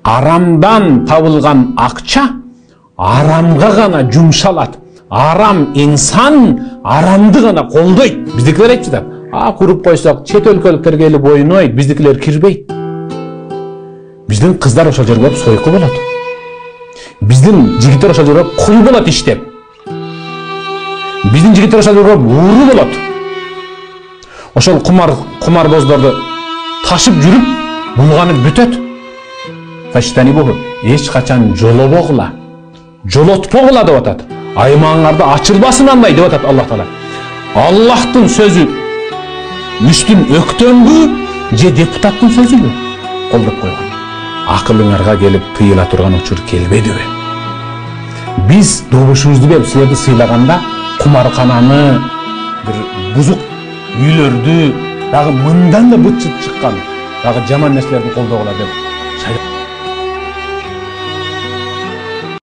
Aramdan табылган акча арамга гана жумшалат. Арам инсан арамды гана колдойт. Биздикилер айтып жатат. Куруп койсок чет өлкөлүктөр келип ойнойт, биздикилер кирбейт. Биздин кыздар ошол жерге барып сойку болот. Биздин жигиттер ошол жерге кул болот иштеп. Биздин жигиттер ошол жерге ууру болот. Ошол кумарбоздорду ташып жүрүп, булганып бүтөт. Фаштани эч качан жолобогула, жолотпогула деп атат. Аймаңарды ачылбасын андай деп атат Аллах Таала. Аллахтын сөзү үстүн өктөнгү же депутаттын сөзүбү колдоп койгон. Акылыңарга келип тыйыла турган учур келбедиби? Биз добушубузду берип силерди сыйлаганда кумаркананы, бир бузук үйлөрдү, дагы мындан да быт-чыт чыккан, дагы жаман нерселерди колдогула деп